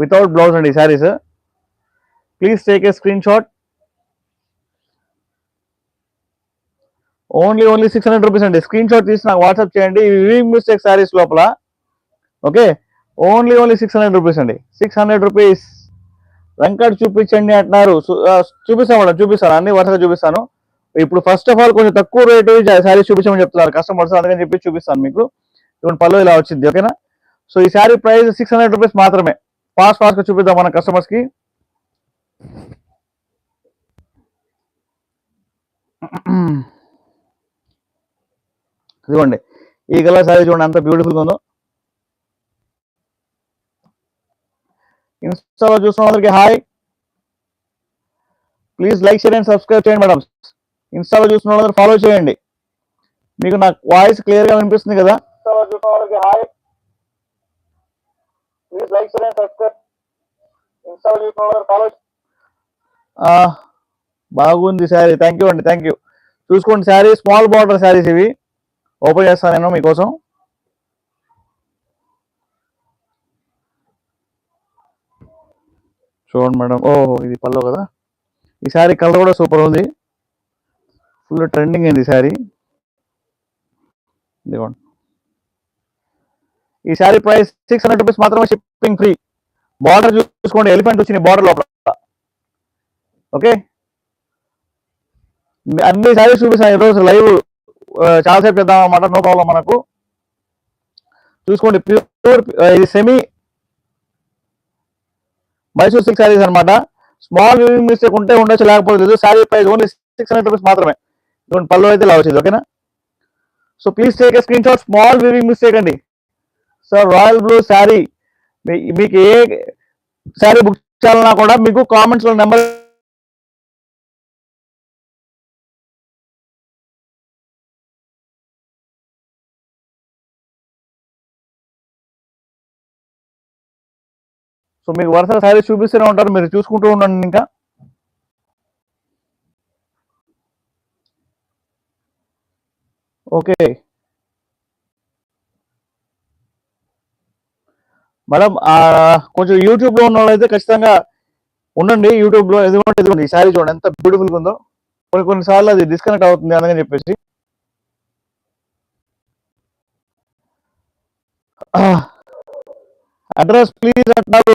Without blouse అండి ఈ saris. Please take a screen shot. Only 600 rupees అండి. స్క్రీన్ షాట్ తీసి నాకు వాట్సాప్ చేయండి. వివింగ్ మిస్టేక్ శారీస్ లోపల. ఓకే, ఓన్లీ 600 రూపీస్ అండి. 600 రూపీస్. వెంకట్ చూపించండి అంటున్నారు. చూపిస్తాను మేడం, చూపిస్తాను, అన్ని వరుసగా చూపిస్తాను. ఇప్పుడు ఫస్ట్ ఆఫ్ ఆల్ కొంచెం తక్కువ రేటు శారీస్ చూపించమని చెప్తున్నారు కస్టమర్స్, అందుకని చెప్పి చూపిస్తాను మీకు. ఇప్పుడు పళ్ళు ఇలా వచ్చింది, ఓకేనా. సో ఈ శారీ ప్రైస్ 600 రూపీస్ మాత్రమే. ఫాస్ట్ గా చూపిద్దాం మన కస్టమర్స్ కి. ఇదిగోండి, ఈ కలర్ శారీ చూడండి ఎంత బ్యూటిఫుల్గా ఉందో. ఇన్స్టాలో చూస్తున్న వాళ్ళకి hi. Please like, share and subscribe చేయండి మేడం. ఇన్స్టాలో చూస్తున్న వాళ్ళందరూ ఫాలో చేయండి. మీకు నా వాయిస్ క్లియర్ గా వినిపిస్తుంది కదా? Hi, please like, share and subscribe. ఇన్స్టాలో చూస్తున్న వాళ్ళందరూ ఫాలో. బాగుంది శారీ, థ్యాంక్ యూ అండి, థ్యాంక్ యూ. చూసుకోండి శారీ, స్మాల్ బార్డర్ శారీస్ ఇవి. ఓపెన్ చేస్తాను నేను మీకోసం. చూడండి మేడం, ఓహో ఇది పల్లో కదా. ఈ శారీ కలర్ కూడా సూపర్ ఉంది, ఫుల్ ట్రెండింగ్ అయింది ఈ శారీ. ఇదిగోండి, ఈ శారీ ప్రైస్ 600 రూపీస్ మాత్రమే, షిప్పింగ్ ఫ్రీ. బార్డర్ చూసుకోండి, ఎలిఫెంట్ వచ్చింది బార్డర్ లోపల. ఓకే, అన్ని శారీస్ చూపిస్తాను ఈరోజు లైవ్. చాలాసేపు చేద్దాం అన్నమాట, నో ప్రాబ్లం మనకు. చూసుకోండి, ప్యూర్ ఇది సెమీ మైసూర్ సిల్క్ శారీస్ అనమాట. స్మాల్ మిస్టేక్ ఉంటే ఉండొచ్చు, లేకపోతే లేదు. శారీ ప్రైస్ ఓన్లీ 600 రూపీస్ మాత్రమే. ఇటువంటి పళ్ళు అయితే ఇలా వచ్చింది, ఓకేనా. So please take a screen shot. Small weaving mistake అండి. సార్ రాయల్ బ్లూ శారీ, మీకు ఏ శారీ బుక్ చేయాలన్నా కూడా మీకు కామెంట్స్ లో నెంబర్ సో మీకు వరుసగా శారీస్ చూపిస్తూనే ఉంటారు, మీరు చూసుకుంటూ ఉండండి. ఇంకా ఓకే మేడం, కొంచెం యూట్యూబ్ లో ఉన్న వాళ్ళైతే ఖచ్చితంగా ఉండండి. యూట్యూబ్ లో ఎదుగుండి ఈ శారీ చూడండి ఎంత బ్యూటిఫుల్ గా ఉందో. కొన్నిసార్లు అది డిస్కనెక్ట్ అవుతుంది, అందుకని చెప్పేసి. అడ్రస్ ప్లీజ్ అంటున్నారు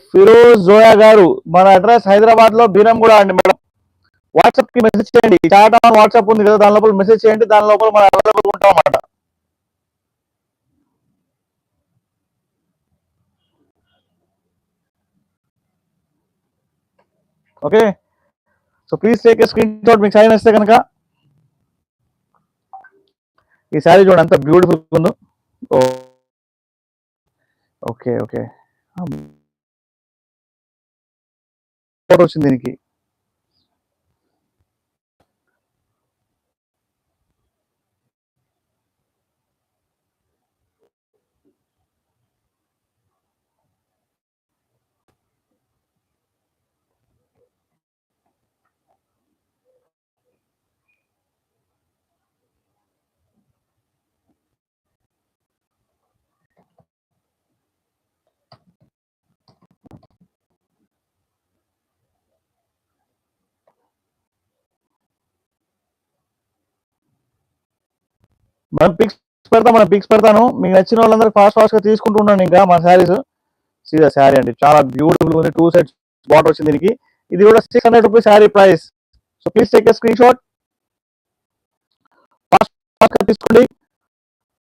ఫిరోజ్ జోయా గారు. మన అడ్రస్ హైదరాబాద్ లో బీరంగూడ అండి మేడం. వాట్సాప్ కి మెసేజ్ చేయండి, చాట్ ఆన్ వాట్సాప్ ఉంది కదా, దాని లోపల మెసేజ్ చేయండి, దాని లోపల మనం అవైలబుల్ ఉంటాం అన్నమాట. Okay, so please take a screen shot మీకు సైన్ వస్తే కనుక. ఈ శారీ చూడండి ఎంత బ్యూటిఫుల్ ఉందో. ఓకే ఓకే, ఫోటో వచ్చింది దీనికి. మనం పిక్స్ పెడతాను. మీకు నచ్చిన వాళ్ళందరూ ఫాస్ట్ గా తీసుకుంటూ ఉండండి. ఇంకా మన శారీస్ సీదా శారీ అండి, చాలా బ్యూటిఫుల్ ఉంది. 2 సెట్స్ బార్డర్ వచ్చింది దీనికి. ఇది కూడా 600 rupees sari price. So please take a screen shot, fast గా తీసుకోండి.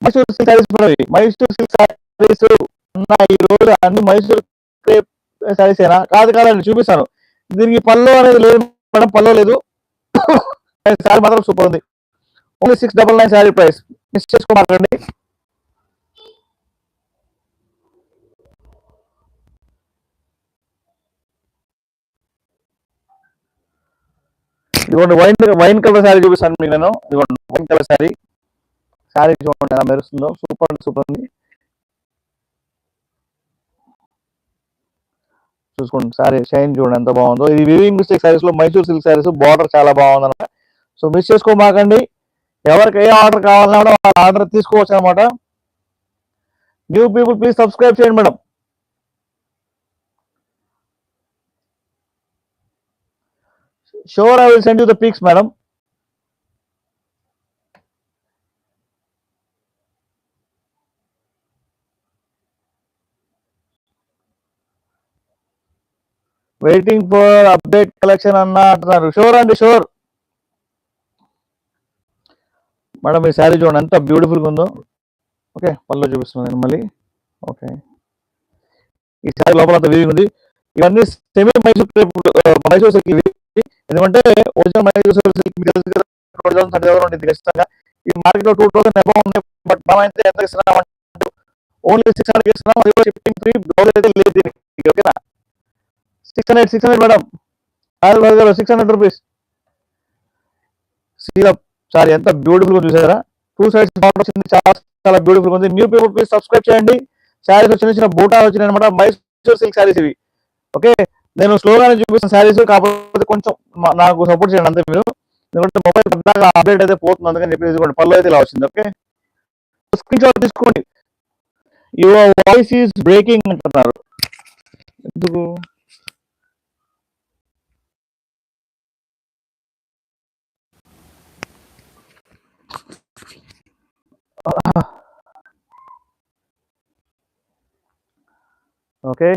మైసూర్ సిల్క్ శారీస్, మైసూర్ సిల్క్ శారీస్ ఈ రోజు అన్ని మైసూర్ శారీస్ ఏనా? కాదండి, చూపిస్తాను. దీనికి పళ్ళు అనేది లేదు మేడం, పళ్ళు లేదు. శారీ మాత్రం సూపర్ ఉంది. ఓన్లీ 699 శారీ ప్రైస్, మిస్ చేసుకోమాకండి. ఇదిగోండి వైన్ కలర్ శారీ చూపిస్తాను మీకు నేను. ఇదిగోండి వైన్ కలర్ శారీ. శారీ చూడండి ఎలా మెరుస్తుందో, సూపర్ సూపర్ ఉంది. చూసుకోండి శారీ షైన్ చూడండి ఎంత బాగుందో. ఇది వివింగ్ మిస్టేక్ శారీస్ లో మైసూర్ సిల్క్ శారీస్, బార్డర్ చాలా బాగుంది అనమాట. సో మిస్ చేసుకోమాకండి. ఎవరికి ఏ ఆర్డర్ కావాలన్నా కూడా ఆర్డర్ తీసుకోవచ్చు అనమాట. న్యూ పీపుల్ ప్లీజ్ సబ్స్క్రైబ్ చేయండి madam. Sure I will send you the pics madam. Waiting for update collection అన్న అంటున్నారు. షూర్ అండి, షూర్ మేడం. ఈ శారీ చూడండి ఎంత బ్యూటిఫుల్గా ఉందో. ఓకే, పళ్ళు చూపిస్తున్నాను మళ్ళీ. ఓకే, ఈ శారీ లోపల అంత వీవింగ్ ఉంది. ఇవన్నీ సెమీ మైసూర్ మైసూర్ సిల్క్ ఇవి. ఎందుకంటే ఒరిజినల్ మైసూర్ సిల్క్ మీకు తెలుసు కదా, 2030 ఉంటుంది ఖచ్చితంగా. ఈ మార్కెట్లో 2000 అబౌవ్ ఉన్నాయి. బట్ మనం అయితే ఎంత ఇస్తున్నాం అంటే ఓన్లీ 600 ఇస్తున్నాం. అది కూడా షిప్పింగ్ ఫ్రీ. బ్లౌజ్ అయితే లేదు దీనికి. ఓకేనా, 600 మేడం. 600 రూపీస్. సీరప్ సారీ ఎంత బ్యూటిఫుల్ గా చూసారా. 2 సైడ్స్ బార్డర్ వచ్చింది, చాలా చాలా బ్యూటిఫుల్ గా ఉంది. న్యూ పీపుల్ ప్లీజ్ సబ్స్క్రైబ్ చేయండి. శారీస్ చిన్న చిన్న బూటా వచ్చినాయి అనమాట, మైసూర్ సిల్క్ శారీస్ ఇవి. ఓకే, నేను స్లోగానే చూపిస్తున్న శారీస్, కాకపోతే కొంచెం నాకు సపోర్ట్ చేయండి అంతే మీరు. ఎందుకంటే మొబైల్ పెద్దగా అప్డేట్ అయితే పోతుంది, అందుకని చెప్పేసి పళ్ళు అయితే ఇలా వచ్చింది. ఓకే, స్క్రీన్ షాట్ తీసుకోండి. యువర్ వాయిస్ ఈస్ బ్రేకింగ్ అంటున్నారు. ఎందుకు? ఓకే,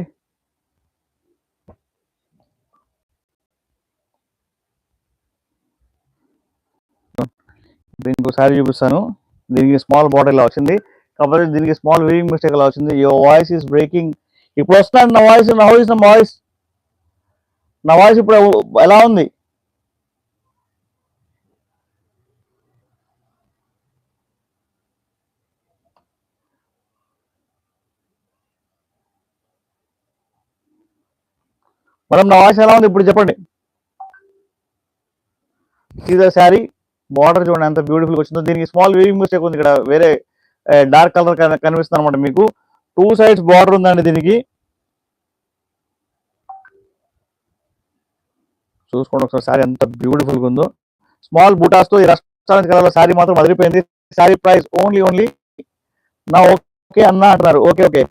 దీనికి ఒకసారి చూపిస్తాను. దీనికి స్మాల్ బాటిల్ ఇలా వచ్చింది, కాకపోతే దీనికి స్మాల్ వీవింగ్ మిస్టేక్ ఇలా వచ్చింది. Your voice is breaking. ఇప్పుడు వస్తాను నా వాయిస్. హౌ ఇస్ నా వాయిస్? నా వాయిస్ ఇప్పుడు ఎలా ఉంది? మేడం నా వాయిస్ ఎలా ఉంది ఇప్పుడు చెప్పండి. ఇదే శారీ బార్డర్ చూడండి ఎంత బ్యూటిఫుల్ వచ్చిందో. దీనికి స్మాల్ వీవింగ్ మిస్టేక్ ఉంది, ఇక్కడ వేరే డార్క్ కలర్ కనిపిస్తుంది అనమాట మీకు. 2 సైడ్స్ బార్డర్ ఉందండి దీనికి. చూసుకోండి ఒకసారి శారీ ఎంత బ్యూటిఫుల్ గా ఉందో. స్మాల్ బూటాస్ తో ఈ రెస్టారెంట్ కలర్ శారీ మాత్రం అదిరిపోయింది. శారీ ప్రైస్ ఓన్లీ నా ఓకే అన్న అంటున్నారు. ఓకే ఓకే,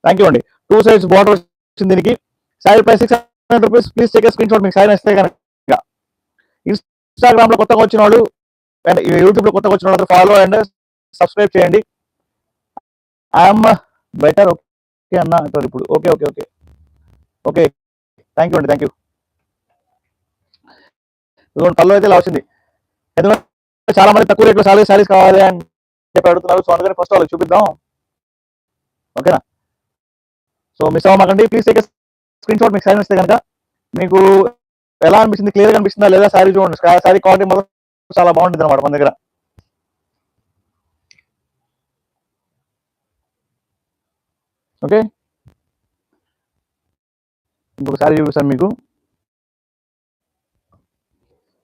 థ్యాంక్ యూ అండి. 2 సైడ్స్ బార్డర్ వచ్చింది దీనికి. Sari price 600 rupees. Please take screenshot. మీకు శారీ నచ్చితే కనుక ఇన్స్టాగ్రామ్ లో కొత్తగా వచ్చిన వాళ్ళు అండ్ యూట్యూబ్ లో కొత్తగా వచ్చిన వాళ్ళు ఫాలో అండ్ సబ్స్క్రైబ్ చేయండి. ఐఎమ్ బెటర్ ఓకే అన్న అంటారు ఇప్పుడు. Okay okay okay okay, thank you అండి, థ్యాంక్ యూ. పళ్ళు అయితే ఇలా వచ్చింది. ఎందుకంటే చాలా మంది తక్కువ రేట్లో శారీస్ కావాలి అని చెప్పి అడుగుతున్నారు. సో అందుకని ఫస్ట్ వాళ్ళకి చూపిద్దాం. ఓకేనా, సో మిస్ అవ్వమాకండి. Please take screenshot. మీకు శారీ నచ్చితే కనుక మీకు ఎలా అనిపిస్తుంది, క్లియర్ గా అనిపిస్తుందా లేదా శారీ చూడండి. శారీ క్వాలిటీ మొత్తం చాలా బాగుంటుంది అనమాట మన దగ్గర. ఓకే, ఇంకొక శారీ చూపిస్తాను మీకు.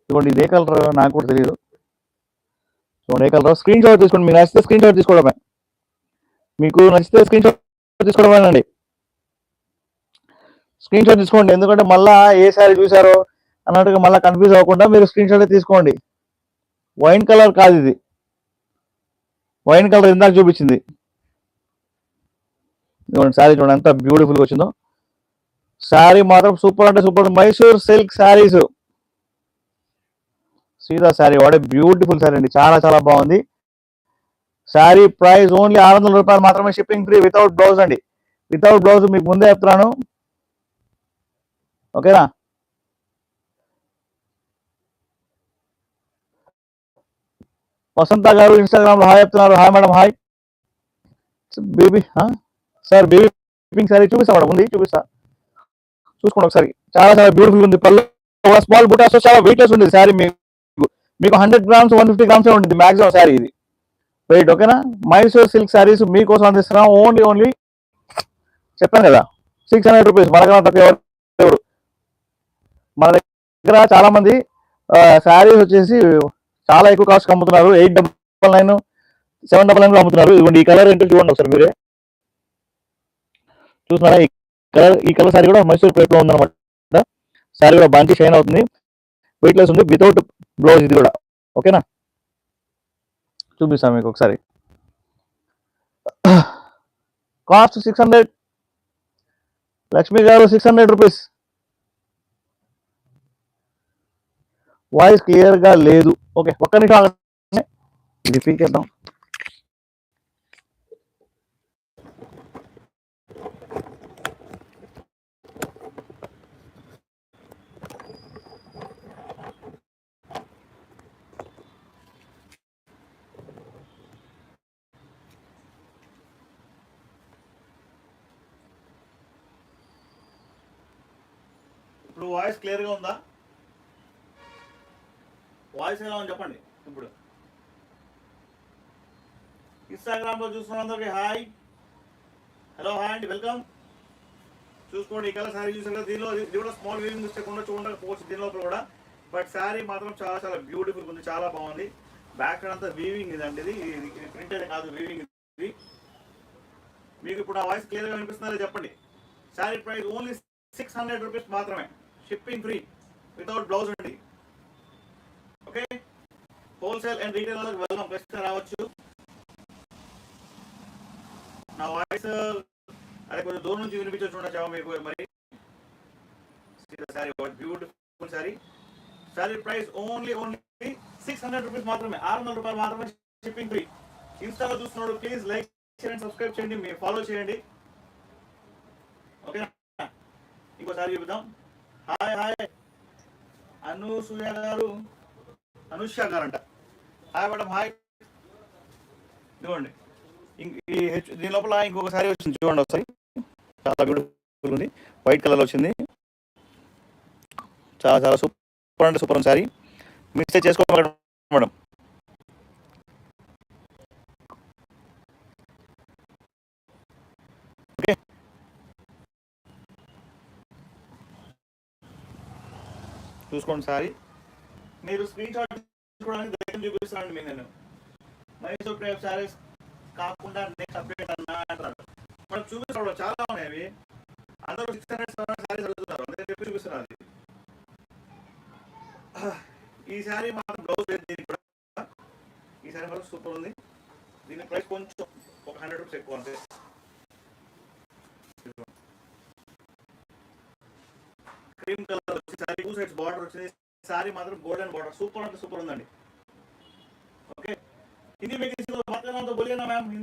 చూడండి ఇది ఏ కలర్ నాకు కూడా తెలియదు. చూడండి ఏ కలర్. స్క్రీన్ షాట్ తీసుకోండి. మీకు నచ్చితే స్క్రీన్ షాట్ తీసుకోవడమే. మీకు నచ్చితే స్క్రీన్ షాట్ తీసుకోవడమేనండి. స్క్రీన్ షాట్ తీసుకోండి, ఎందుకంటే మళ్ళా ఏ శారీ చూసారో అన్నట్టుగా మళ్ళీ కన్ఫ్యూజ్ అవ్వకుండా మీరు స్క్రీన్ షాట్ తీసుకోండి. వైన్ కలర్ కాదు ఇది, వైన్ కలర్ ఇందాక చూపించింది. శారీ చూడండి ఎంత బ్యూటిఫుల్ గా వచ్చిందో. శారీ మాత్రం సూపర్ అంటే సూపర్. మైసూర్ సిల్క్ శారీస్. సీదా శారీ, వాడే బ్యూటిఫుల్ శారీ అండి, చాలా చాలా బాగుంది. శారీ ప్రైస్ ఓన్లీ 600 రూపాయలు మాత్రమే. షిప్పింగ్ ఫ్రీ వితౌట్ బ్లౌజ్ అండి. వితౌట్ బ్లౌజ్ మీకు ముందే చెప్తున్నాను. ఓకేనా, వసంత గారు ఇన్స్టాగ్రామ్ లో హాయ్ చెప్తున్నారు. Hi madam, hi. Baby sir, baby pink sari చూపిస్తా మేడం, ఉంది చూపిస్తా, చూసుకోండి ఒకసారి. చాలా చాలా బ్యూటిఫుల్ ఉంది. పళ్ళు స్మాల్ బుటాస్ చాలా వెయిట్లెస్ ఉంది శారీ. మీకు 100 గ్రామ్స్ 150 గ్రామ్స్ ఉంటుంది మాక్సిమం శారీ ఇది వెయిట్. ఓకేనా, మైసూర్ సిల్క్ శారీస్ మీకోసం అందిస్తున్నాం. ఓన్లీ చెప్పాను కదా 600 రూపీస్. మనకన్నా తక్కువ ఎవరు. మన దగ్గర చాలా మంది శారీస్ వచ్చేసి చాలా ఎక్కువ కాస్ట్ అమ్ముతున్నారు. 899 799 అమ్ముతున్నారు. ఇదిగోండి ఈ కలర్ ఏంటో చూడండి ఒకసారి మీరే. చూస్తున్నారా ఈ కలర్ శారీ కూడా మైసూర్ ప్లేట్ లో ఉందన్నమాట. శారీ కూడా బాగా షైన్ అవుతుంది, వెయిట్లెస్ ఉంది, వితౌట్ బ్లౌజ్ ఇది కూడా. ఓకేనా, చూపిస్తాను మీకు ఒకసారి. కాస్ట్ 600. లక్ష్మి గారు 600 రూపీస్. వాయిస్ క్లియర్ గా లేదు. ఓకే, ఒక్క నిమిషం ఆగండి. ఇది పీకేద్దాం. ఇప్పుడు వాయిస్ క్లియర్ గా ఉందా? వాయిస్ ఎలా ఉంది చెప్పండి. ఇప్పుడు ఇన్స్టాగ్రామ్ లో చూస్తున్న అందరికి హాయ్, హలో, హాయ్ అండి, వెల్కమ్. చూసుకోండి, ఈ కలర్ శారీ చూసారు కదా, దీనిలో ఇది కూడా స్మాల్ వీవింగ్ మిస్టేక్ ఉండకపోవచ్చు దీని లోపల కూడా. బట్ శారీ మాత్రం చాలా చాలా బ్యూటిఫుల్ ఉంది, చాలా బాగుంది. బ్యాక్ సైడ్ అంతా వీవింగ్ ఇదండి, ఇది ప్రింటెడ్ కాదు, వీవింగ్ ఇది. మీకు ఇప్పుడు నా వాయిస్ క్లియర్గా వినిపిస్తుందో చెప్పండి. శారీ ప్రైస్ ఓన్లీ 600 రూపీస్ మాత్రమే, షిప్పింగ్ ఫ్రీ, వితౌట్ బ్లౌజ్ అండి. ఓకే, హోల్సేల్ అండ్ రీటైల్ వాళ్ళకి వెళ్దాం, ప్రశ్న రావచ్చు. నా వాయిస్ అదే కొంచెం దూరం నుంచి వినిపించవచ్చు ఉండొచ్చు మీకు. మరి sorry, beautiful sorry. Sorry price only 600 rupees మాత్రమే, 600 రూపాయలు మాత్రమే, షిప్పింగ్ ఫ్రీ. ఇన్స్టాలో చూస్తున్నాడు, ప్లీజ్ లైక్ చేయండి, సబ్స్క్రైబ్ చేయండి, మీరు ఫాలో చేయండి. ఓకేనా? ఇంకోసారి చూద్దాం. హాయ్ హాయ్ అనూసూయ గారు, అనుష గారు అంట. Hi madam, hi. ఇదిగోండి, దీని లోపల ఇంకొక సారీ వచ్చింది చూడండి ఒకసారి, చాలా బ్యూటిఫుల్ ఉంది, వైట్ కలర్ వచ్చింది, చాలా చాలా సూపర్ అంటే సూపర్ ఉంది సారీ. మిస్టేక్ చేసుకోవాలి మేడం. ఓకే, చూసుకోండి సారీ. మీరు స్క్రీన్ షాట్ తీసుకోవడానికి ధైర్యం చూపిస్తున్నాను మీకు. నేను మైసూర్ క్రేప్ సారీస్ కాకుండా నెక్స్ట్ అప్డేట్ అన్నా అంటారు. మనం చూపిస్తున్నాడు చాలా ఉన్నాయి అవి, అందరూ 600 సారీస్ అడుగుతున్నారు, అందుకని చెప్పి చూపిస్తున్నారు. అది ఈ శారీ మాత్రం బ్లౌజ్ లేదు దీనికి కూడా. ఈ శారీ మాత్రం సూపర్ ఉంది. దీని ప్రైస్ కొంచెం ఒక 100 రూపీస్ ఎక్కువ అంతే. క్రీమ్ కలర్ వచ్చి శారీ 2 సైడ్స్ బార్డర్ వచ్చింది. శారీ మాత్రం గోల్డెన్ బార్డర్, సూపర్ అంటే సూపర్ ఉందండి. ఓకే, हिंदी में किसी को बात करना हो तो बोलिए ना मैम, हिंदी